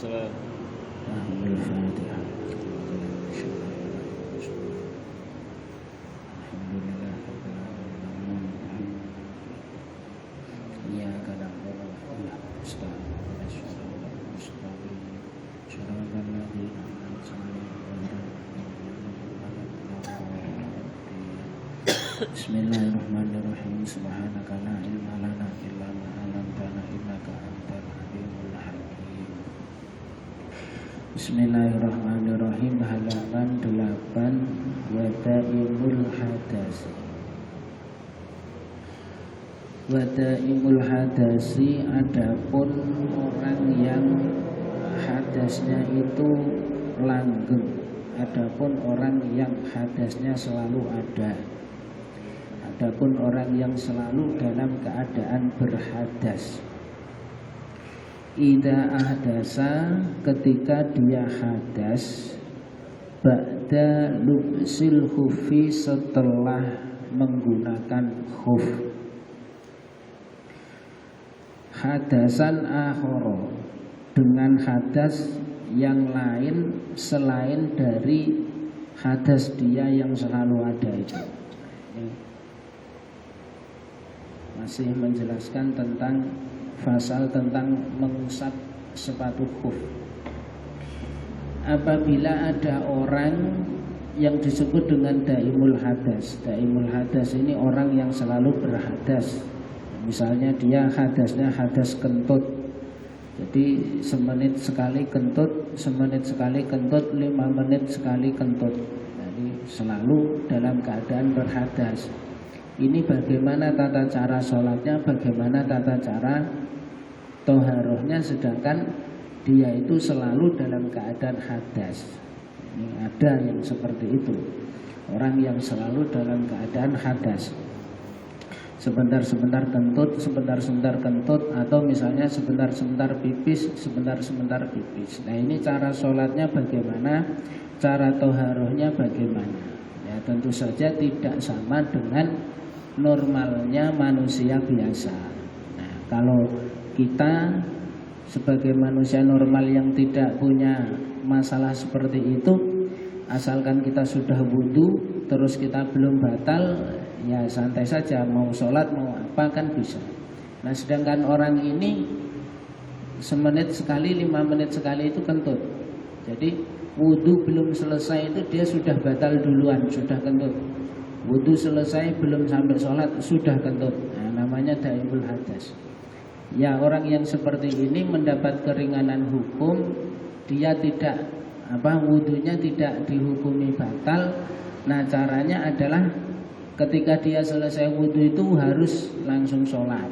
Waalaikumsalam. Al-Fatihah. Bismillahirrahmanirrahim. Subhanaka la ilma lana illa ma 'allamtana innaka antal alimul hakim. Bismillahirrahmanirrahim. Halaman 8. Wadaimul hadasi. Wadaimul hadasi, adapun orang yang hadasnya itu langgeng, adapun orang yang hadasnya selalu ada, adapun orang yang selalu dalam keadaan berhadas. Idza ahdasa, ketika dia hadas, ba'da lubsil khufi, setelah menggunakan khuf. Hadasan akhara, dengan hadas yang lain selain dari hadas dia yang selalu ada itu. Ini masih menjelaskan tentang fasal tentang mengusap sepatu khuf. Apabila ada orang yang disebut dengan daimul hadas. Daimul hadas ini orang yang selalu berhadas. Misalnya dia hadasnya hadas kentut. Jadi semenit sekali kentut, semenit sekali kentut, 5 menit sekali kentut. Jadi selalu dalam keadaan berhadas. Ini bagaimana tata cara sholatnya, bagaimana tata cara toharohnya, sedangkan dia itu selalu dalam keadaan hadas. Ini ada yang seperti itu, orang yang selalu dalam keadaan hadas. Sebentar-sebentar kentut, sebentar-sebentar kentut, atau misalnya sebentar-sebentar pipis, sebentar-sebentar pipis. Nah, ini cara sholatnya bagaimana, cara toharohnya bagaimana. Ya, tentu saja tidak sama dengan normalnya manusia biasa. Nah, kalau kita sebagai manusia normal yang tidak punya masalah seperti itu, asalkan kita sudah wudu terus kita belum batal, ya santai saja, mau sholat mau apa kan bisa. Nah, sedangkan orang ini semenit sekali, 5 menit sekali itu kentut. Jadi wudu belum selesai itu dia sudah batal duluan, sudah kentut. Wudu selesai belum sampai sholat sudah kentut. Nah, namanya daimul hadas. Ya, orang yang seperti ini mendapat keringanan hukum, dia tidak wudunya tidak dihukumi batal. Nah, caranya adalah ketika dia selesai wudu itu harus langsung sholat.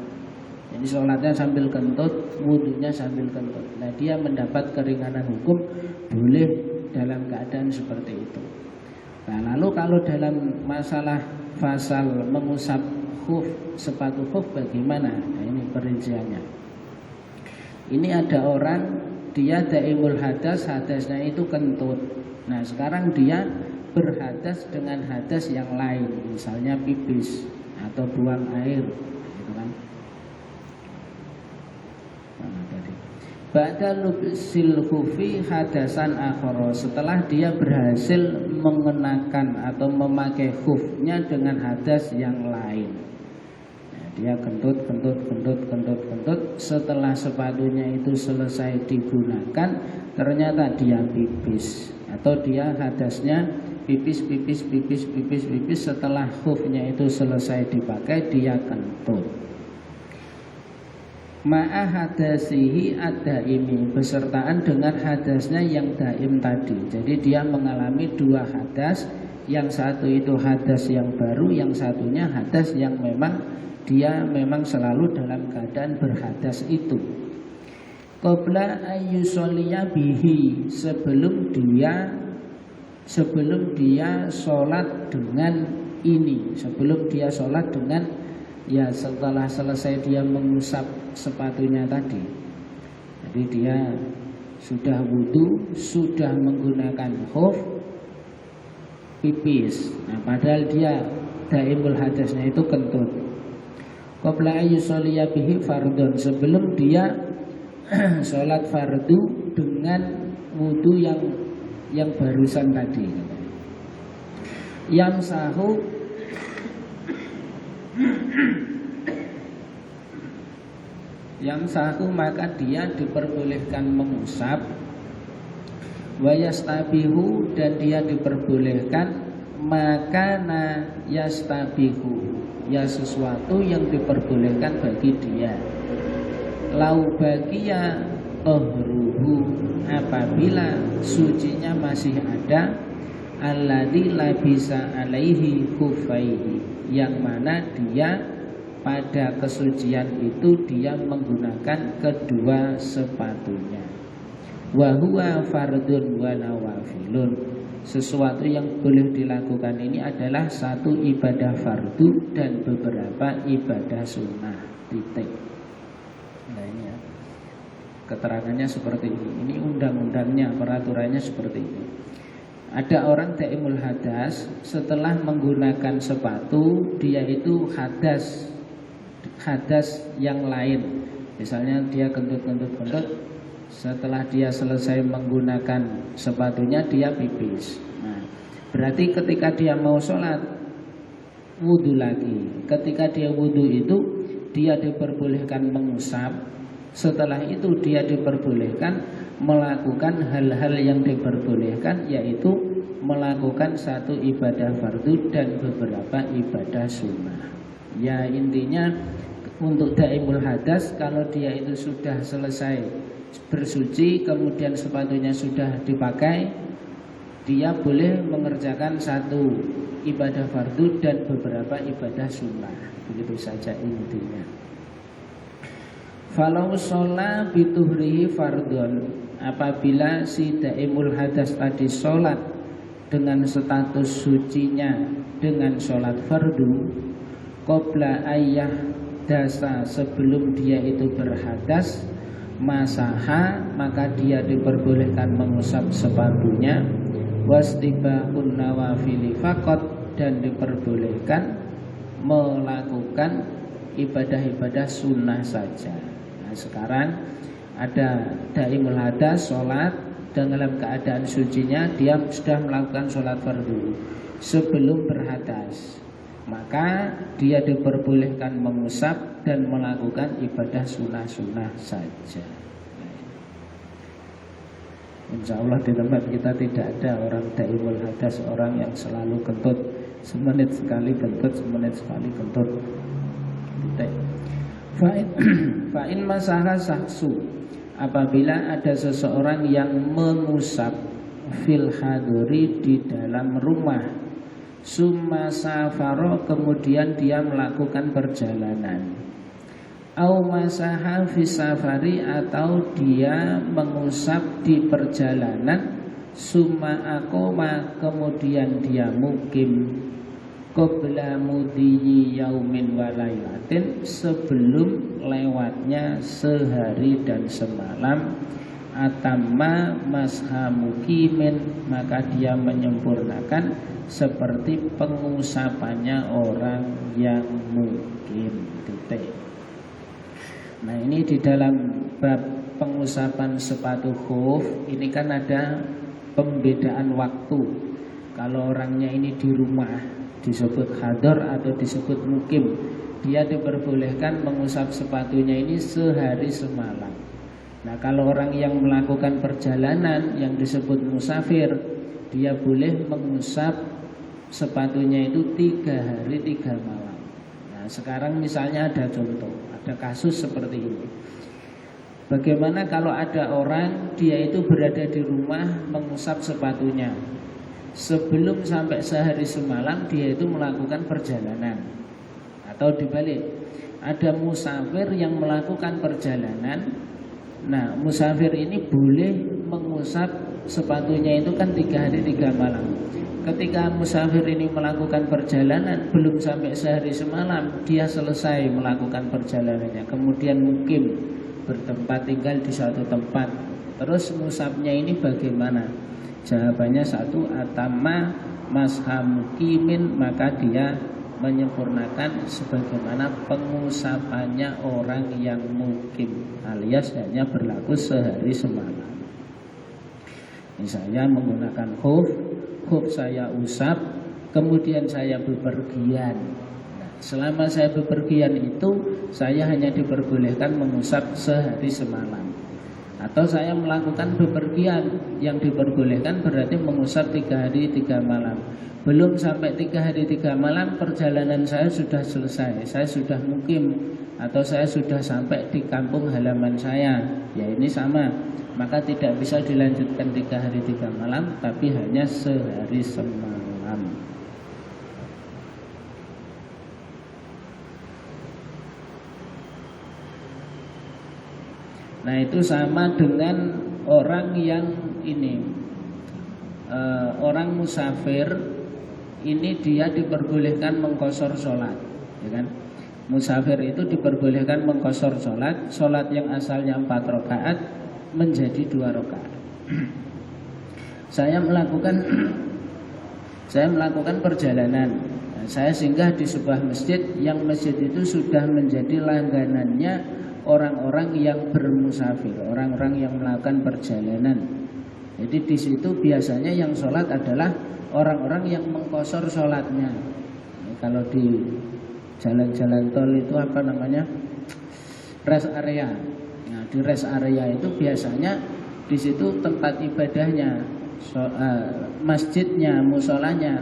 Jadi sholatnya sambil kentut, wudunya sambil kentut. Nah, dia mendapat keringanan hukum, boleh dalam keadaan seperti itu. Nah, lalu kalau dalam masalah fasal mengusap khuf, sepatu khuf bagaimana? Nah, ini perinciannya. Ini ada orang, dia daimul hadas, hadasnya itu kentut. Nah, sekarang dia berhadas dengan hadas yang lain, misalnya pipis atau buang air, gitu kan. Ba'da lubsil khufi hadasan akhara, setelah dia berhasil mengenakan atau memakai khufnya dengan hadas yang lain. Nah, dia kentut, setelah sepatunya itu selesai digunakan, ternyata dia pipis atau dia hadasnya pipis, setelah khufnya itu selesai dipakai, dia kentut. Ma'a hadasihi ad-daimi, besertaan dengan hadasnya yang daim tadi. Jadi dia mengalami 2 hadas, yang satu itu hadas yang baru, yang satunya hadas yang memang dia memang selalu dalam keadaan berhadas itu. Qabla ayyusolliya bihi, sebelum dia sholat dengan ini, sebelum dia sholat dengan, ya setelah selesai dia mengusap sepatunya tadi. Jadi dia sudah wudu, sudah menggunakan khuf, pipis. Nah, padahal dia daimul hadasnya itu kentut. Qabla ayyusolliya bihi fardun, sebelum dia sholat fardu dengan dengan wudu yang barusan tadi. Yamsahu maka dia diperbolehkan mengusap, wa yastabihu dan dia diperbolehkan makana yastabihu, ya sesuatu yang diperbolehkan bagi dia. Lau bagiya tohruhu, apabila sucinya masih ada, alladzi labisa alaihi khufaihi, yang mana dia pada kesucian itu dia menggunakan kedua sepatunya. Wa huwa fardun wa nawafilun, sesuatu yang boleh dilakukan ini adalah satu ibadah fardu dan beberapa ibadah sunnah. Titik. Nah ini ya, keterangannya seperti ini. Ini undang-undangnya, peraturannya seperti ini. Ada orang daimul hadas, setelah menggunakan sepatu dia itu hadas yang lain. Misalnya dia kentut, setelah dia selesai menggunakan sepatunya dia pipis. Nah, berarti ketika dia mau sholat wudu lagi. Ketika dia wudu itu dia diperbolehkan mengusap. Setelah itu dia diperbolehkan melakukan hal-hal yang diperbolehkan, yaitu melakukan satu ibadah fardu dan beberapa ibadah sunnah. Ya intinya untuk daimul hadas, kalau dia itu sudah selesai bersuci kemudian sepatunya sudah dipakai, dia boleh mengerjakan satu ibadah fardu dan beberapa ibadah sunnah. Begitu saja intinya. Falau sholat bituhrihi fardun, apabila si daimul hadas tadi sholat dengan status sucinya dengan sholat fardu, qabla ayyah dasa, sebelum dia itu berhadas, masaha maka dia diperbolehkan mengusap sepatunya, wastibahun nawafili faqat, dan diperbolehkan melakukan ibadah-ibadah sunnah saja. Nah sekarang ada daimul hadas sholat dalam keadaan sucinya, dia sudah melakukan sholat fardu sebelum berhadas, maka dia diperbolehkan mengusap dan melakukan ibadah sunnah-sunnah saja. Insya Allah di tempat kita tidak ada orang daimul hadas, orang yang selalu kentut, semenit sekali kentut, semenit sekali kentut. Fa'in masaha sahsu, apabila ada seseorang yang mengusap fil haduri, di dalam rumah, summa safaro, kemudian dia melakukan perjalanan, au masaha fi safari, atau dia mengusap di perjalanan, summa akoma, kemudian dia mukim, qabla mudhiyi yaumin wa lailatin, sebelum lewatnya sehari dan semalam, atamma masha mukimin, maka dia menyempurnakan seperti pengusapannya orang yang mukim. Titik. Nah ini di dalam bab pengusapan sepatu khuf ini kan ada pembedaan waktu. Kalau orangnya ini di rumah disebut hador atau disebut mukim, dia diperbolehkan mengusap sepatunya ini sehari semalam. Nah kalau orang yang melakukan perjalanan yang disebut musafir, dia boleh mengusap sepatunya itu 3 hari 3 malam. Nah sekarang misalnya ada contoh, ada kasus seperti ini. Bagaimana kalau ada orang dia itu berada di rumah mengusap sepatunya, sebelum sampai sehari semalam dia itu melakukan perjalanan. Atau dibalik, ada musafir yang melakukan perjalanan. Nah musafir ini boleh mengusap sepatunya itu kan 3 hari 3 malam. Ketika musafir ini melakukan perjalanan, belum sampai sehari semalam dia selesai melakukan perjalanannya, kemudian mukim, bertempat tinggal di suatu tempat. Terus musabnya ini bagaimana? Jawabannya satu, atamma masha mukimin, maka dia menyempurnakan sebagaimana pengusapannya orang yang mukim, alias hanya berlaku sehari semalam. Saya menggunakan khuf saya usap, kemudian saya bepergian. Nah, selama saya bepergian itu saya hanya diperbolehkan mengusap sehari semalam. Atau saya melakukan bepergian, yang diperbolehkan berarti mengusap 3 hari 3 malam. Belum sampai 3 hari 3 malam perjalanan saya sudah selesai, saya sudah mukim atau saya sudah sampai di kampung halaman saya. Ya ini sama, maka tidak bisa dilanjutkan 3 hari 3 malam, tapi hanya sehari semalam. Nah itu sama dengan orang yang ini orang musafir, ini dia diperbolehkan mengqashar sholat, ya kan? Musafir itu diperbolehkan mengqashar sholat, sholat yang asalnya 4 rakaat menjadi 2 rakaat. Saya melakukan perjalanan, saya singgah di sebuah masjid, yang masjid itu sudah menjadi langganannya orang-orang yang bermusafir, orang-orang yang melakukan perjalanan. Jadi di situ biasanya yang sholat adalah orang-orang yang mengqashar sholatnya. Kalau di jalan-jalan tol itu apa namanya, rest area. Nah di rest area itu biasanya di situ tempat ibadahnya, masjidnya, musolanya.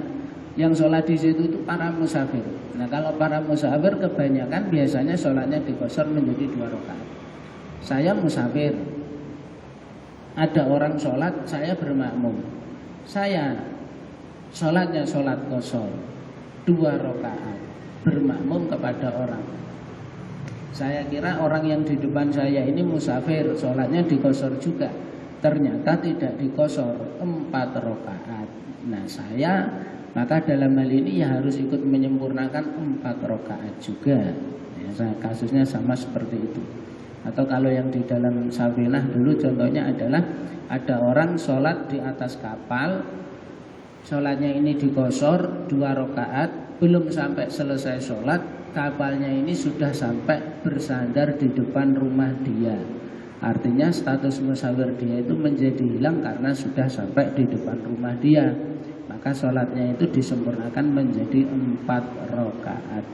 Yang sholat di situ itu para musafir. Nah kalau para musafir kebanyakan biasanya sholatnya diqashar menjadi 2 rakaat. Saya musafir, ada orang sholat, saya bermakmum. Saya sholatnya sholat qashar 2 rakaat, bermakmum kepada orang. Saya kira orang yang di depan saya ini musafir, sholatnya diqashar juga. Ternyata tidak diqashar, 4 rakaat. Nah saya maka dalam hal ini ya harus ikut menyempurnakan 4 rakaat juga. Ya, kasusnya sama seperti itu. Atau kalau yang di dalam Safinah dulu contohnya adalah ada orang sholat di atas kapal, sholatnya ini diqashar 2 rakaat, belum sampai selesai sholat, kapalnya ini sudah sampai bersandar di depan rumah dia. Artinya status musafir dia itu menjadi hilang karena sudah sampai di depan rumah dia. Maka sholatnya itu disempurnakan menjadi 4 rakaat.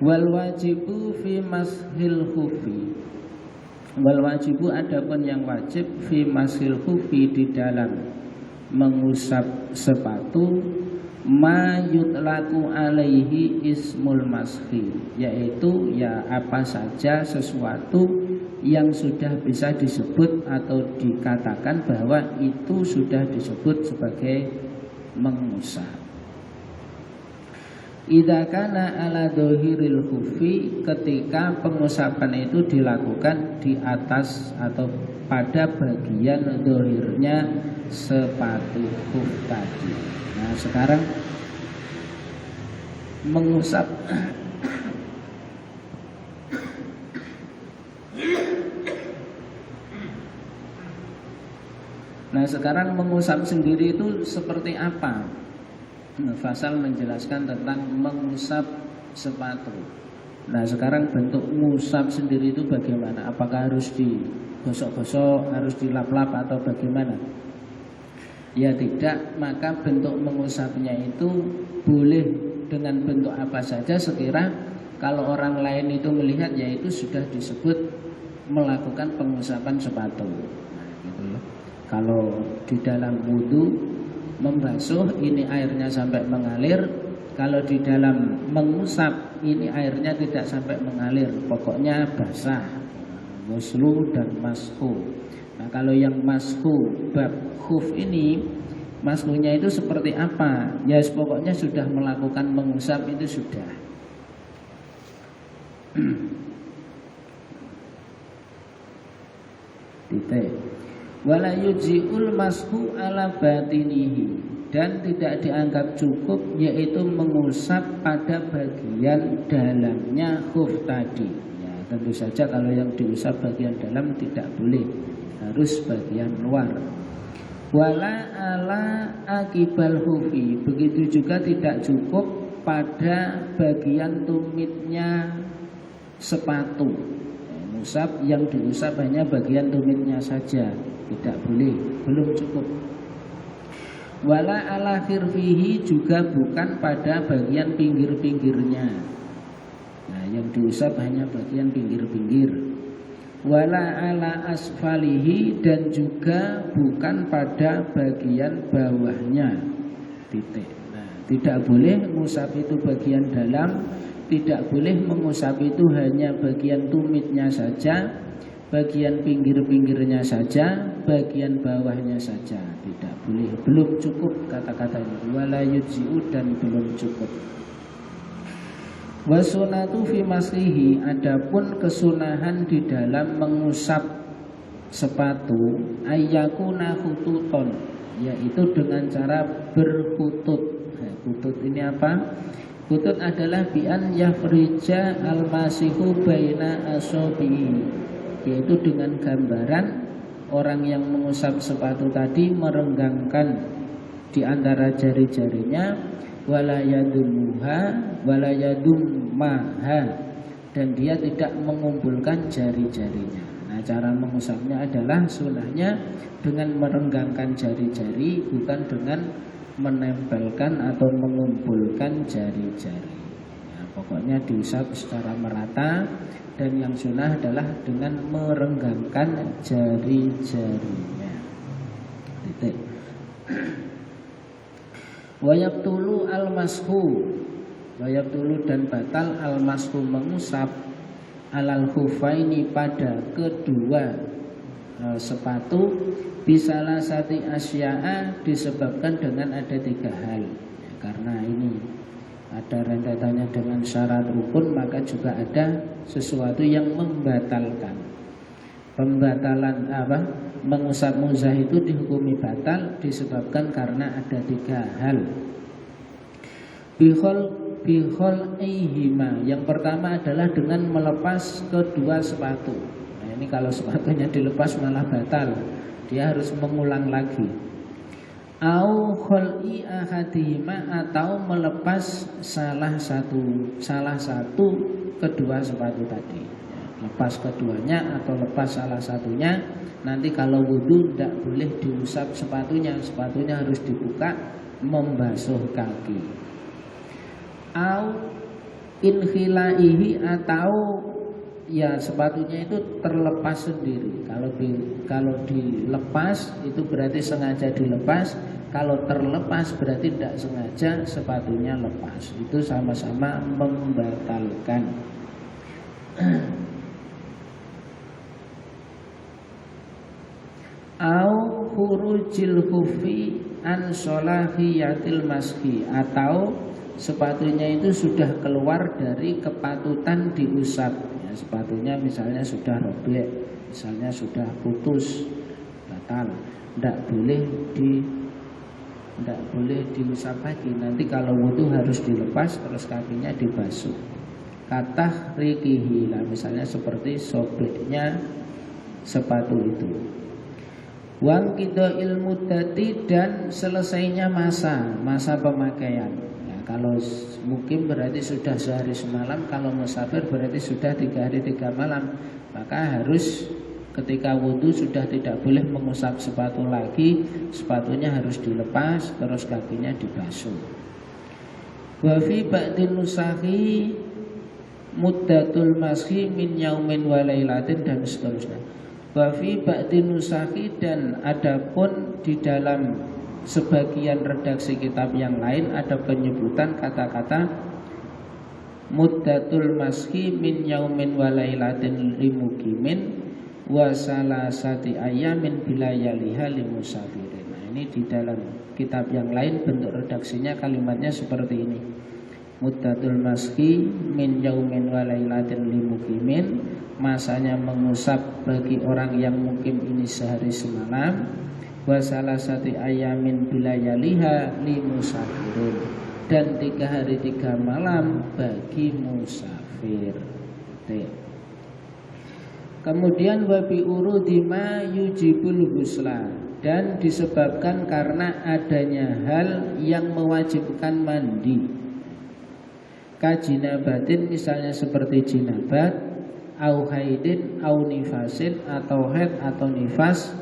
Wal wajibu fi mashil khufi. Wal wajibu adapun yang wajib fi mashil khufi di dalam mengusap sepatu, ma yutlaku alaihi ismul mashi, yaitu ya apa saja sesuatu yang sudah bisa disebut atau dikatakan bahwa itu sudah disebut sebagai mengusap. Idza kana ala dhahiril khufi, ketika pengusapan itu dilakukan di atas atau pada bagian dhahirnya sepatu khuf tadi. Nah, sekarang mengusap Nah sekarang mengusap sendiri itu seperti apa? Fasal menjelaskan tentang mengusap sepatu. Nah sekarang bentuk mengusap sendiri itu bagaimana? Apakah harus digosok-gosok, harus dilap-lap atau bagaimana? Ya tidak, maka bentuk mengusapnya itu boleh dengan bentuk apa saja sekira kalau orang lain itu melihat, yaitu sudah disebut melakukan pengusapan sepatu. Nah, gitu loh. Kalau di dalam wudu membasuh, ini airnya sampai mengalir. Kalau di dalam mengusap, ini airnya tidak sampai mengalir, pokoknya basah. Muslu dan mashu. Nah kalau yang mashu bab khuf ini, mashunya itu seperti apa? Ya pokoknya sudah melakukan mengusap itu sudah. Titik. Wala yujzi'ul mashu ala batinihi, dan tidak dianggap cukup yaitu mengusap pada bagian dalamnya khuf tadi. Ya, tentu saja kalau yang diusap bagian dalam tidak boleh, harus bagian luar. Wala ala akibal khufi, begitu juga tidak cukup pada bagian tumitnya sepatu. Ini Ngusap, yang diusap hanya bagian tumitnya saja, tidak boleh, belum cukup. Wala ala khirfihi, juga bukan pada bagian pinggir-pinggirnya. Nah, yang diusap hanya bagian pinggir-pinggir. Wala ala asfalihi, dan juga bukan pada bagian bawahnya. Titik. Nah, tidak boleh mengusap itu bagian dalam, tidak boleh mengusap itu hanya bagian tumitnya saja, bagian pinggir-pinggirnya saja, bagian bawahnya saja. Tidak boleh, belum cukup kata-katanya. Wala yujzi'u, dan belum cukup. Wasunatu fi masrihi, adapun kesunahan di dalam mengusap sepatu, ayyakuna khututon, yaitu dengan cara berkhutut. Nah, khutut ini apa? Khutut adalah bi'an yafrija al-masihu baina asobihi, yaitu dengan gambaran orang yang mengusap sepatu tadi merenggangkan di antara jari-jarinya, wala yadummaha, dan dia tidak mengumpulkan jari-jarinya. Nah, cara mengusapnya adalah sunahnya dengan merenggangkan jari-jari, bukan dengan menempelkan atau mengumpulkan jari-jari. Nah, pokoknya diusap secara merata, dan yang sunnah adalah dengan merenggangkan jari-jarinya. Titik. Wayabtulu al-mashu, wayabtulu dan batal al-mashu, mengusap alal khufaini, pada kedua sepatu, bisalah sati asya'a, disebabkan dengan ada 3 hal. Ya, karena ini ada rentetannya dengan syarat rukun, maka juga ada sesuatu yang membatalkan. Pembatalan apa? Mengusap muzah itu dihukumi batal disebabkan karena ada 3 hal. Bihol ihima, yang pertama adalah dengan melepas kedua sepatu. Nah, ini kalau sepatunya dilepas malah batal, dia harus mengulang lagi. Au khol'i ahadihima, atau melepas salah satu kedua sepatu tadi. Lepas keduanya atau lepas salah satunya. Nanti kalau wudu tidak boleh diusap sepatunya harus dibuka, membasuh kaki. Au inkhilaihi, atau ya sepatunya itu terlepas sendiri. Kalau dilepas itu berarti sengaja dilepas, kalau terlepas berarti tidak sengaja sepatunya lepas. Itu sama-sama membatalkan. Au khurujil khufi an solahiyatil maski, atau sepatunya itu sudah keluar dari kepatutan diusap. Ya, sepatunya misalnya sudah robek, misalnya sudah putus, batal, tidak boleh diusap lagi. Nanti kalau wudu harus dilepas, terus kakinya dibasuh. Kata rikihi, misalnya seperti sobeknya sepatu itu. Wang kido ilmu dati, dan selesainya masa pemakaian. Ya, kalau mukim berarti sudah sehari semalam, kalau musafir berarti sudah 3 hari 3 malam. Maka harus ketika wudu sudah tidak boleh mengusap sepatu lagi, sepatunya harus dilepas, terus kakinya dibasuh. Wa fi ba'din nusahi muddatul mashi min yaumin wa lailatin, dan seterusnya. Wa fi ba'di nusakhi, dan adapun di dalam sebagian redaksi kitab yang lain ada penyebutan kata-kata muddatul mashi min yaumin wa lailatin limukimin wa salasati ayamin bilayaliha limusafirin. Nah, ini di dalam kitab yang lain bentuk redaksinya kalimatnya seperti ini. Muddatul mashi min yaumin wa lailatin limukimin, masanya mengusap bagi orang yang mukim ini sehari semalam, wa salasati ayamin bilayaliha li musafirin, dan 3 hari 3 malam bagi musafir. Kemudian wa bi urudima yujibul ghusla, dan disebabkan karena adanya hal yang mewajibkan mandi. Kajinabatin, misalnya seperti jinabat, au haidin au nifasin, atau haid atau nifas,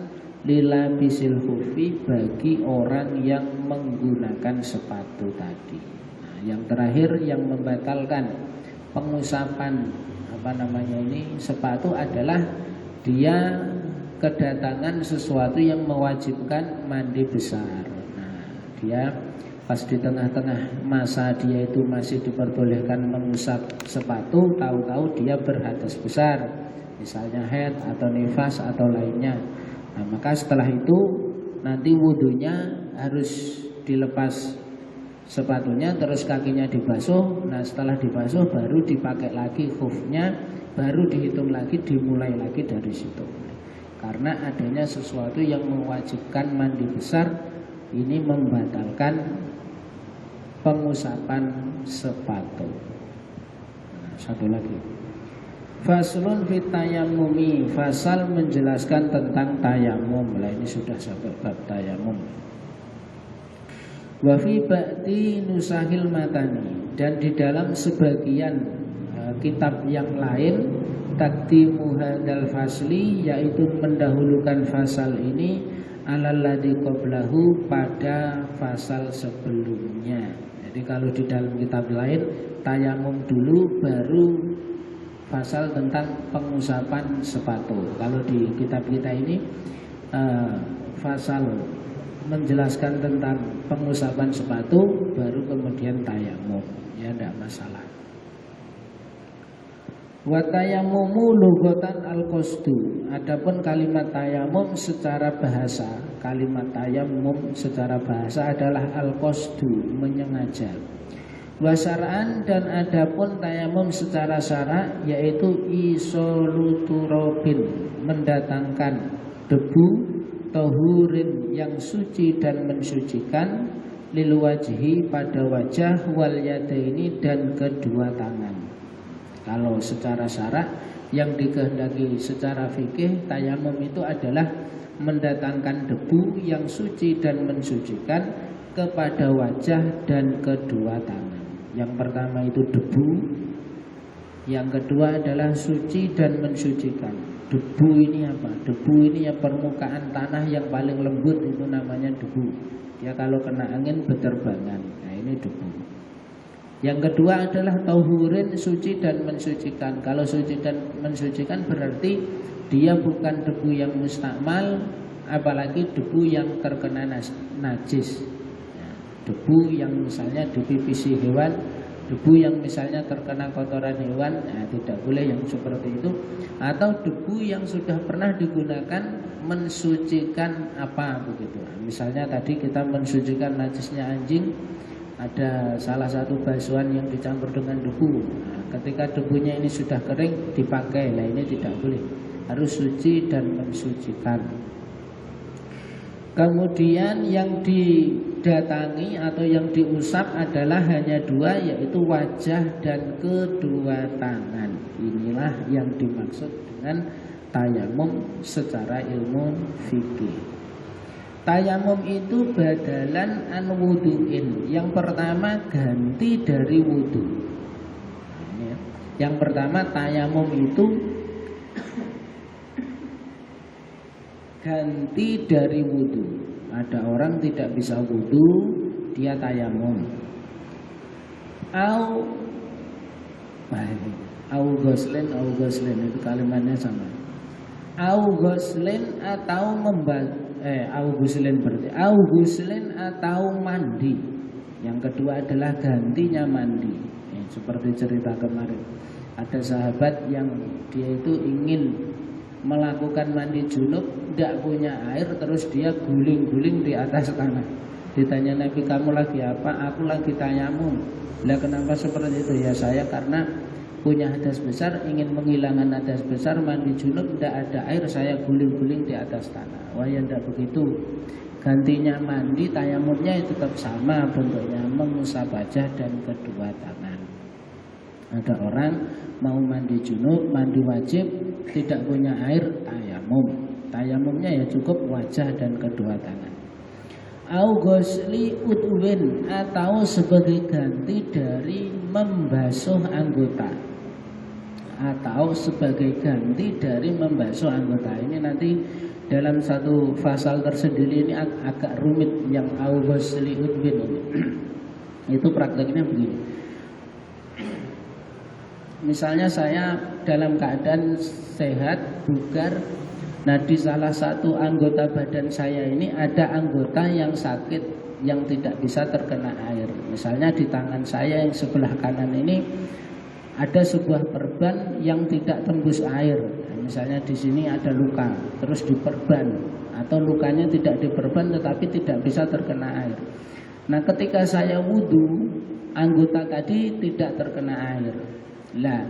lila bisil hufi, bagi orang yang menggunakan sepatu tadi. Nah, yang terakhir yang membatalkan pengusapan sepatu adalah dia kedatangan sesuatu yang mewajibkan mandi besar. Nah, dia pas di tengah-tengah masa dia itu masih diperbolehkan mengusap sepatu, tahu-tahu dia berhadas besar, misalnya haid atau nifas atau lainnya. Nah, maka setelah itu nanti wudunya harus dilepas sepatunya, terus kakinya dibasuh. Nah, setelah dibasuh baru dipakai lagi khufnya, baru dihitung lagi, dimulai lagi dari situ. Karena adanya sesuatu yang mewajibkan mandi besar, ini membatalkan pengusapan sepatu. Nah, satu lagi. Faslun fit tayammumi, fasal menjelaskan tentang tayamum. Lah ini sudah sampai bab tayamum. Wa fi ba'di nusahil matani, dan di dalam sebagian kitab yang lain taqdimu hadzal fasli, yaitu mendahulukan fasal ini alal ladzi qablahu, pada fasal sebelumnya. Jadi kalau di dalam kitab lain tayamum dulu baru pasal tentang pengusapan sepatu. Kalau di kitab kita ini pasal menjelaskan tentang pengusapan sepatu, baru kemudian tayamum. Ya, tidak masalah. Wa tayammumu lughatan al-qasdu. Adapun kalimat tayamum secara bahasa, kalimat tayamum secara bahasa adalah al-qasdu, menyengaja. Wa syar'an, dan adapun tayamum secara syara' yaitu isoluturobin, mendatangkan debu tohurin yang suci dan mensucikan, lil wajhi, pada wajah, wal yadaini, dan kedua tangan. Kalau secara syara' yang dikehendaki secara fikih, tayamum itu adalah mendatangkan debu yang suci dan mensucikan kepada wajah dan kedua tangan. Yang pertama itu debu, yang kedua adalah suci dan mensucikan. Debu ini apa? Debu ini ya permukaan tanah yang paling lembut, itu namanya debu. Ya, kalau kena angin berterbangan. Nah, ini debu. Yang kedua adalah tauhurin, suci dan mensucikan. Kalau suci dan mensucikan berarti dia bukan debu yang mustakmal, apalagi debu yang terkena najis. Ya, debu yang misalnya dipipisi hewan, debu yang misalnya terkena kotoran hewan, nah, tidak boleh yang seperti itu. Atau debu yang sudah pernah digunakan mensucikan apa begitu. Nah, misalnya tadi kita mensucikan najisnya anjing, ada salah satu basuhan yang dicampur dengan debu. Nah, ketika debunya ini sudah kering dipakai, nah ini tidak boleh, harus suci dan mensucikan. Kemudian yang didatangi atau yang diusap adalah hanya dua, yaitu wajah dan kedua tangan. Inilah yang dimaksud dengan tayamum secara ilmu fikih. Tayamum itu badalan an wudu'in. Yang pertama ganti dari wudu. Yang pertama tayamum itu ganti dari wudu. Ada orang tidak bisa wudu, dia tayamum. Au ghuslin itu kalimatnya sama. Au ghuslin atau au ghuslin atau mandi. Yang kedua adalah gantinya mandi. Seperti cerita kemarin, ada sahabat yang dia itu ingin melakukan mandi junub, tidak punya air, terus dia guling-guling di atas tanah. Ditanya Nabi, kamu lagi apa? Aku lagi tayamum. Lah kenapa seperti itu? Ya saya karena punya hadas besar, ingin menghilangkan hadas besar, mandi junub, tidak ada air, saya guling-guling di atas tanah. Wah, ya tidak begitu. Gantinya mandi, tayamumnya tetap sama bentuknya, mengusap wajah dan kedua tangan. Ada orang mau mandi junub, mandi wajib, tidak punya air, tayamum. Tayamumnya ya cukup wajah dan kedua tangan. Au ghusli udwin, atau sebagai ganti dari membasuh anggota. atau sebagai ganti dari membasuh anggota. Ini nanti dalam satu pasal tersendiri, ini agak rumit yang au-ghusli udwin ini. Itu prakteknya begini. Misalnya saya dalam keadaan sehat, bugar. Nah, di salah satu anggota badan saya ini ada anggota yang sakit, yang tidak bisa terkena air. Misalnya di tangan saya yang sebelah kanan ini ada sebuah perban yang tidak tembus air. Nah, misalnya di sini ada luka, terus diperban, atau lukanya tidak diperban tetapi tidak bisa terkena air. Nah, ketika saya wudhu, anggota tadi tidak terkena air. Lah,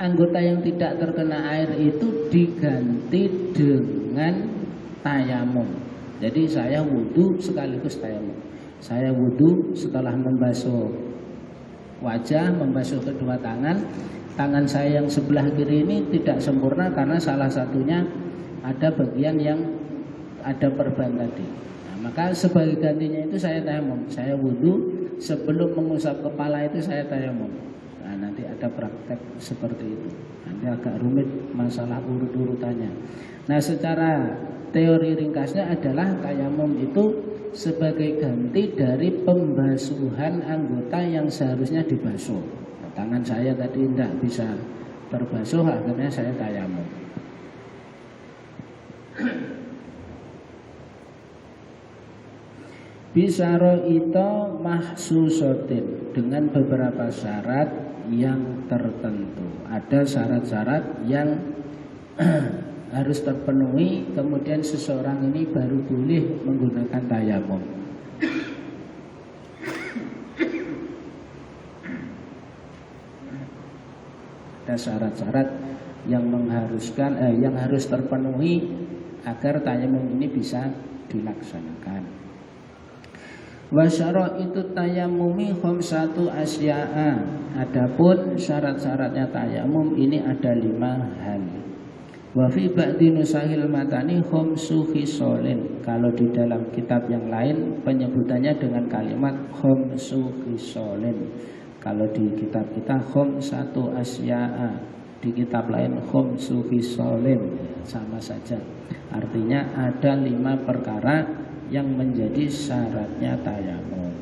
anggota yang tidak terkena air itu diganti dengan tayamum. Jadi saya wudhu sekaligus tayamum. Saya wudhu setelah membasuh wajah, membasuh kedua tangan. Tangan saya yang sebelah kiri ini tidak sempurna karena salah satunya ada bagian yang ada perban tadi. Nah, maka sebagai gantinya itu saya tayamum. Saya wudhu, sebelum mengusap kepala itu saya tayamum. Nah, nanti ada praktek seperti itu. Nanti agak rumit masalah urut-urutannya. Nah, secara teori ringkasnya adalah tayamum itu sebagai ganti dari pembasuhan anggota yang seharusnya dibasuh. Nah, tangan saya tadi tidak bisa terbasuh, akhirnya saya tayamum. Bisyaraita mahsusatin, dengan beberapa syarat yang tertentu. Ada syarat-syarat yang harus terpenuhi, kemudian seseorang ini baru boleh menggunakan tayamum. Ada syarat-syarat yang mengharuskan yang harus terpenuhi agar tayamum ini bisa dilaksanakan. Wa syaraitu tayammumi khamsatu asya'a. Adapun syarat-syaratnya tayamum ini ada 5 hal. Wa fi ba'di nusahil matani khamsu khisalin. Kalau di dalam kitab yang lain penyebutannya dengan kalimat khamsu khisalin. Kalau di kitab kita khamsatu asya'a, di kitab lain khamsu khisalin, sama saja. Artinya ada 5 perkara yang menjadi syaratnya tayamum.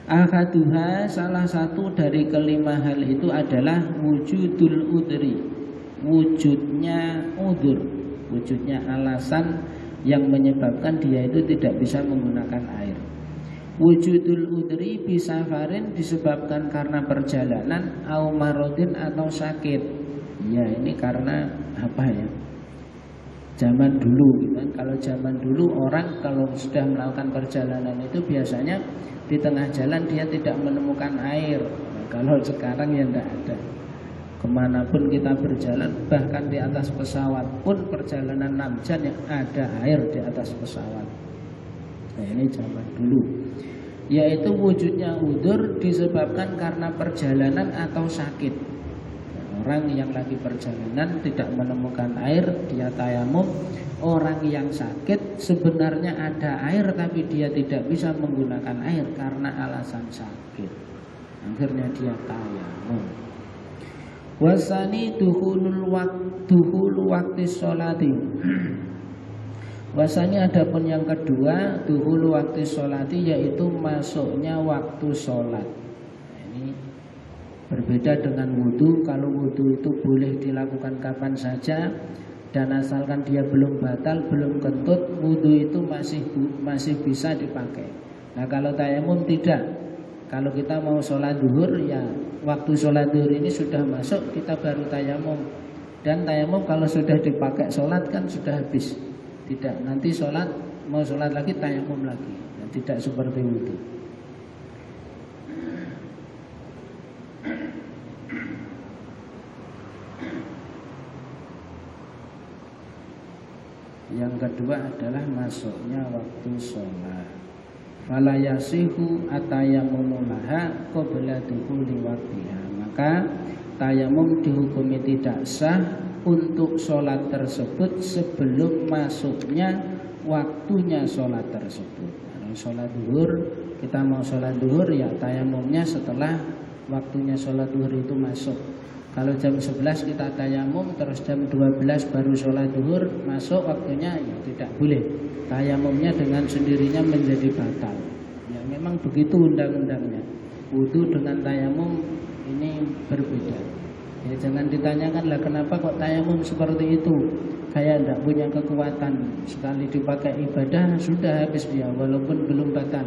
Ahaduha, salah satu dari kelima hal itu adalah wujudul udri, wujudnya udur, wujudnya alasan yang menyebabkan dia itu tidak bisa menggunakan air. Wujudul udri bisafarin, disebabkan karena perjalanan, au marodin, atau sakit. Ya, ini karena apa ya? Zaman dulu gitu kan. Kalau zaman dulu orang kalau sudah melakukan perjalanan itu biasanya di tengah jalan dia tidak menemukan air. Nah, kalau sekarang ya tidak ada. Kemanapun kita berjalan, bahkan di atas pesawat pun perjalanan 6 jam ya ada air di atas pesawat. Nah, ini zaman dulu. Yaitu wujudnya udzur disebabkan karena perjalanan atau sakit. Orang yang lagi perjalanan tidak menemukan air, dia tayamum. Orang yang sakit sebenarnya ada air tapi dia tidak bisa menggunakan air karena alasan sakit. Akhirnya dia tayamum. Wasani duhulul waktu sholati. Wasani adapun yang kedua, duhul waktu sholati, yaitu masuknya waktu sholat. Berbeda dengan wudhu. Kalau wudhu itu boleh dilakukan kapan saja, dan asalkan dia belum batal, belum kentut, wudhu itu masih bisa dipakai. Nah, kalau tayamum tidak. Kalau kita mau sholat duhur, ya waktu sholat duhur ini sudah masuk, kita baru tayamum. Dan tayamum kalau sudah dipakai sholat kan sudah habis. Tidak, nanti mau sholat lagi, tayamum lagi. Nah, tidak seperti wudhu. Yang kedua adalah masuknya waktu sholat. Fala yasihu atayamumulaha qabla dukhuli waqtiha. Maka tayamum dihukumi tidak sah untuk sholat tersebut sebelum masuknya waktunya sholat tersebut. Kalau sholat duhur, kita mau sholat duhur ya tayamumnya setelah waktunya sholat duhur itu masuk. Kalau jam 11 kita tayamum, terus jam 12 baru sholat duhur, masuk waktunya, ya tidak boleh. Tayamumnya dengan sendirinya menjadi batal. Ya memang begitu undang-undangnya. Wudu dengan tayamum ini berbeda. Ya jangan ditanyakan lah kenapa kok tayamum seperti itu. Kayak tidak punya kekuatan, sekali dipakai ibadah sudah habis dia walaupun belum batal.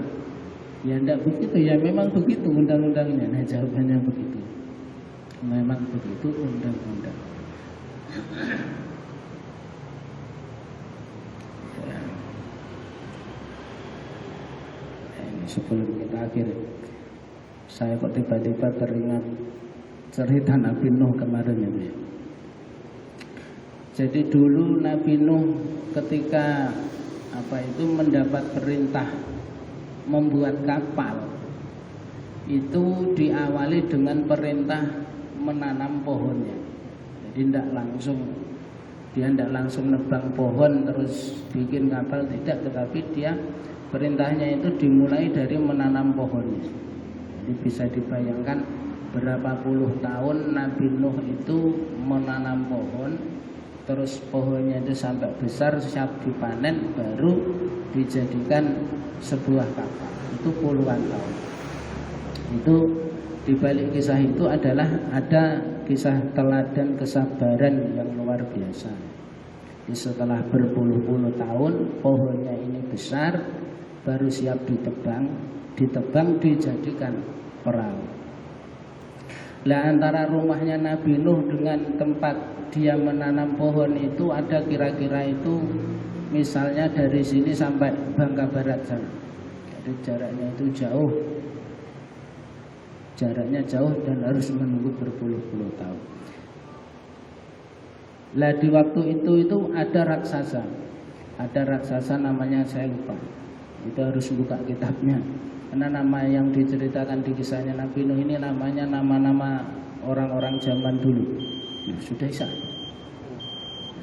Ya tidak begitu, ya memang begitu undang-undangnya. Nah jawabannya begitu. Memang begitu undang-undang. Ya. Ini sebelum kita akhiri, saya kok tiba-tiba teringat cerita Nabi Nuh kemarin ini. Jadi dulu Nabi Nuh ketika mendapat perintah membuat kapal, itu diawali dengan perintah menanam pohonnya. Jadi dia tidak langsung nebang pohon terus bikin kapal, tidak, tetapi dia perintahnya itu dimulai dari menanam pohonnya. Jadi bisa dibayangkan berapa puluh tahun Nabi Nuh itu menanam pohon, terus pohonnya itu sampai besar, siap dipanen, baru dijadikan sebuah kapal. Itu puluhan tahun. Itu di balik kisah itu adalah ada kisah teladan kesabaran yang luar biasa. Jadi setelah berpuluh-puluh tahun pohonnya ini besar, baru siap ditebang dijadikan perahu. Lah antara rumahnya Nabi Nuh dengan tempat dia menanam pohon itu ada kira-kira itu misalnya dari sini sampai Bangka Barat sana. Jadi jaraknya itu jauh. Jaraknya jauh dan harus menunggu berpuluh-puluh tahun. Lah di waktu itu ada raksasa. Ada raksasa namanya saya lupa. Itu harus buka kitabnya. Karena nama yang diceritakan di kisahnya Nabi Nuh ini namanya nama-nama orang-orang zaman dulu. Nah, sudah Isa.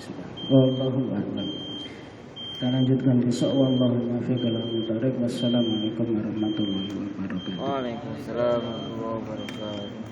Sudah. Wallahu a'lam. Kita lanjutkan besok. Wallahu muwaffiq ila aqwamit thoriq. Wassalamualaikum warahmatullahi wabarakatuh. Waalaikumsalam warahmatullahi wabarakatuh.